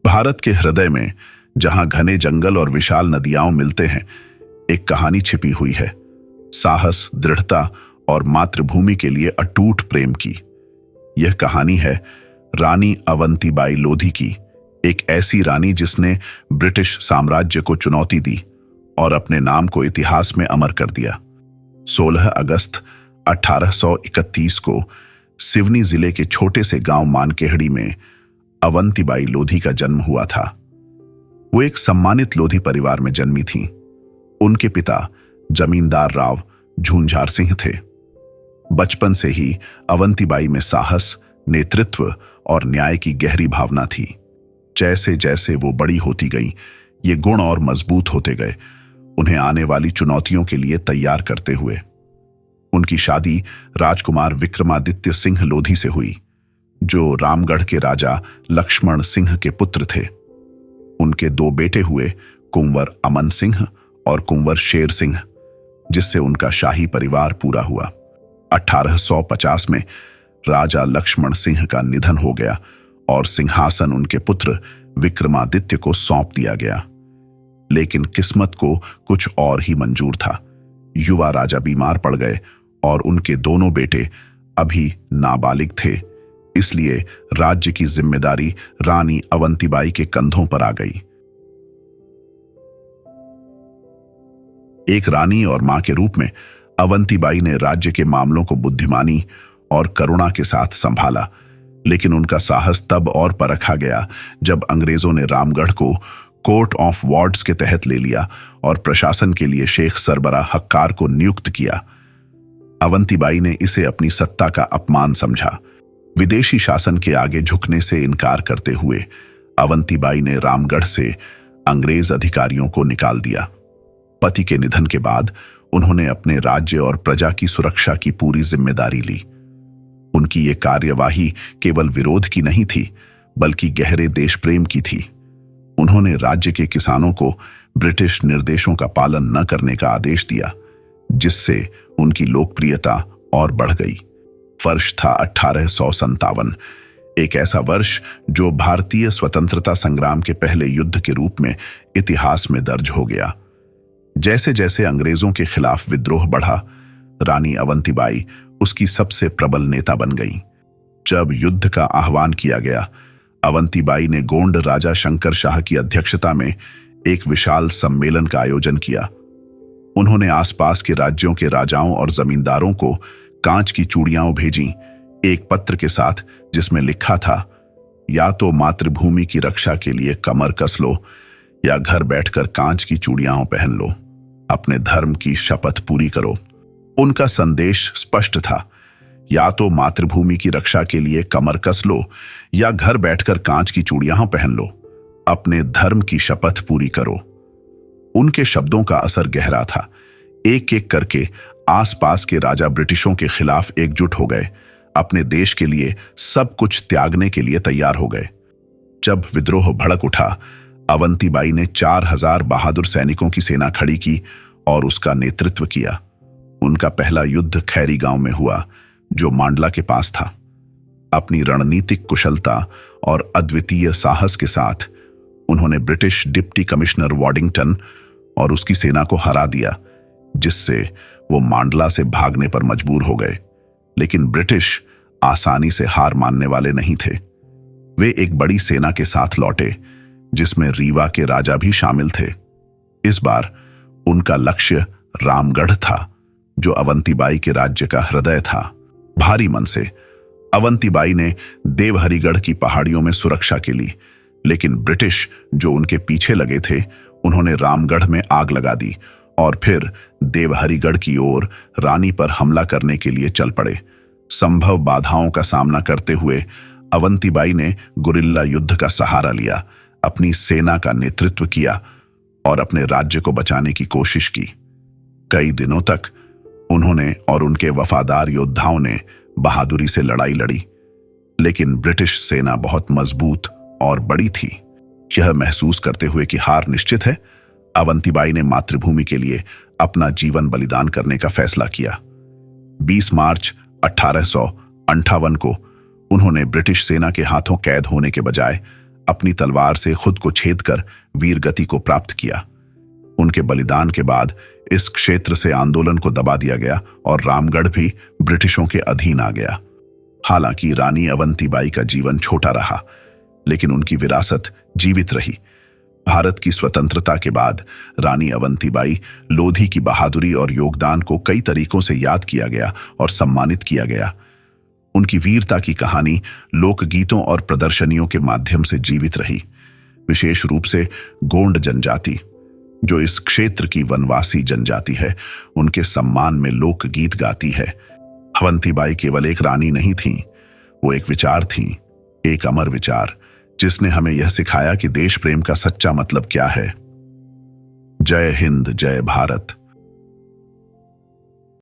भारत के हृदय में, जहां घने जंगल और विशाल नदियां मिलते हैं, एक कहानी छिपी हुई है, साहस, दृढ़ता और मातृभूमि के लिए अटूट प्रेम की। यह कहानी है रानी अवंतीबाई लोधी की, एक ऐसी रानी जिसने ब्रिटिश साम्राज्य को चुनौती दी और अपने नाम को इतिहास में अमर कर दिया। 16 अगस्त 1831 को सिवनी जिले के छोटे से गांव मानकेहड़ी में अवंतीबाई लोधी का जन्म हुआ था। वो एक सम्मानित लोधी परिवार में जन्मी थीं। उनके पिता जमींदार राव झूंझार सिंह थे। बचपन से ही अवंतीबाई में साहस, नेतृत्व और न्याय की गहरी भावना थी। जैसे जैसे वो बड़ी होती गईं, ये गुण और मजबूत होते गए, उन्हें आने वाली चुनौतियों के लिए तैयार करते हुए। उनकी शादी राजकुमार विक्रमादित्य सिंह लोधी से हुई, जो रामगढ़ के राजा लक्ष्मण सिंह के पुत्र थे। उनके 2 बेटे हुए, कुंवर अमन सिंह और कुंवर शेर सिंह, जिससे उनका शाही परिवार पूरा हुआ। 1850 में राजा लक्ष्मण सिंह का निधन हो गया और सिंहासन उनके पुत्र विक्रमादित्य को सौंप दिया गया। लेकिन किस्मत को कुछ और ही मंजूर था। युवा राजा बीमार पड़ गए और उनके दोनों बेटे अभी नाबालिग थे, इसलिए राज्य की जिम्मेदारी रानी अवंतीबाई के कंधों पर आ गई। एक रानी और मां के रूप में अवंतीबाई ने राज्य के मामलों को बुद्धिमानी और करुणा के साथ संभाला, लेकिन उनका साहस तब और परखा गया जब अंग्रेजों ने रामगढ़ को कोर्ट ऑफ वार्ड्स के तहत ले लिया और प्रशासन के लिए शेख सरबरा हक्कार को नियुक्त किया। अवंतीबाई ने इसे अपनी सत्ता का अपमान समझा। विदेशी शासन के आगे झुकने से इनकार करते हुए अवंतीबाई ने रामगढ़ से अंग्रेज अधिकारियों को निकाल दिया। पति के निधन के बाद उन्होंने अपने राज्य और प्रजा की सुरक्षा की पूरी जिम्मेदारी ली। उनकी ये कार्यवाही केवल विरोध की नहीं थी, बल्कि गहरे देश प्रेम की थी। उन्होंने राज्य के किसानों को ब्रिटिश निर्देशों का पालन न करने का आदेश दिया, जिससे उनकी लोकप्रियता और बढ़ गई। वर्ष था 1857, एक ऐसा वर्ष जो भारतीय स्वतंत्रता संग्राम के पहले युद्ध के रूप में इतिहास में दर्ज हो गया। जैसे जैसे अंग्रेजों के खिलाफ विद्रोह बढ़ा, रानी अवंतीबाई उसकी सबसे प्रबल नेता बन गईं। जब युद्ध का आह्वान किया गया, अवंतीबाई ने गोंड राजा शंकर शाह की अध्यक्षता में एक विशाल सम्मेलन का आयोजन किया। उन्होंने आसपास के राज्यों के राजाओं और जमींदारों को कांच की चूड़ियां भेजीं, एक पत्र के साथ जिसमें लिखा था, या तो मातृभूमि की रक्षा के लिए कमर कस लो, या घर बैठकर कांच की चूड़ियां पहन लो, अपने धर्म की शपथ पूरी करो। उनका संदेश स्पष्ट था, या तो मातृभूमि की रक्षा के लिए कमर कस लो, या घर बैठकर कांच की चूड़ियां पहन लो, अपने धर्म की शपथ पूरी करो। उनके शब्दों का असर गहरा था। एक एक करके आसपास के राजा ब्रिटिशों के खिलाफ एकजुट हो गए, अपने देश के लिए सब कुछ त्यागने के लिए तैयार हो गए। जब विद्रोह भड़क उठा, अवंतीबाई ने 4000 बहादुर सैनिकों की सेना खड़ी की और उसका नेतृत्व किया। उनका पहला युद्ध खैरी गांव में हुआ, जो मांडला के पास था। अपनी रणनीतिक कुशलता और अद्वितीय साहस के साथ उन्होंने ब्रिटिश डिप्टी कमिश्नर वॉडिंगटन और उसकी सेना को हरा दिया, जिससे वो मांडला से भागने पर मजबूर हो गए। लेकिन ब्रिटिश आसानी से हार मानने वाले नहीं थे। वे एक बड़ी सेना के साथ लौटे, जिसमें रीवा के राजा भी शामिल थे। इस बार उनका लक्ष्य रामगढ़ था, जो अवंतीबाई के राज्य का हृदय था। भारी मन से अवंतीबाई ने देवहरीगढ़ की पहाड़ियों में सुरक्षा के लिए, लेकिन ब्रिटिश जो उनके पीछे लगे थे, उन्होंने रामगढ़ में आग लगा दी और फिर देवहरीगढ़ की ओर रानी पर हमला करने के लिए चल पड़े। संभव बाधाओं का सामना करते हुए अवंतीबाई ने गुरिल्ला युद्ध का सहारा लिया, अपनी सेना का नेतृत्व किया और अपने राज्य को बचाने की कोशिश की। कई दिनों तक उन्होंने और उनके वफादार योद्धाओं ने बहादुरी से लड़ाई लड़ी, लेकिन ब्रिटिश सेना बहुत मजबूत और बड़ी थी। यह महसूस करते हुए कि हार निश्चित है, अवंतीबाई ने मातृभूमि के लिए अपना जीवन बलिदान करने का फैसला किया। 20 मार्च 1858 को उन्होंने ब्रिटिश सेना के हाथों कैद होने के बजाय अपनी तलवार से खुद को छेद कर वीर गति को प्राप्त किया। उनके बलिदान के बाद इस क्षेत्र से आंदोलन को दबा दिया गया और रामगढ़ भी ब्रिटिशों के अधीन आ गया। हालांकि रानी अवंतीबाई का जीवन छोटा रहा, लेकिन उनकी विरासत जीवित रही। भारत की स्वतंत्रता के बाद रानी अवंतीबाई लोधी की बहादुरी और योगदान को कई तरीकों से याद किया गया और सम्मानित किया गया। उनकी वीरता की कहानी लोकगीतों और प्रदर्शनियों के माध्यम से जीवित रही। विशेष रूप से गोंड जनजाति, जो इस क्षेत्र की वनवासी जनजाति है, उनके सम्मान में लोकगीत गाती है। अवंतीबाई केवल एक रानी नहीं थी, वो एक विचार थी, एक अमर विचार, जिसने हमें यह सिखाया कि देश प्रेम का सच्चा मतलब क्या है। जय हिंद, जय भारत।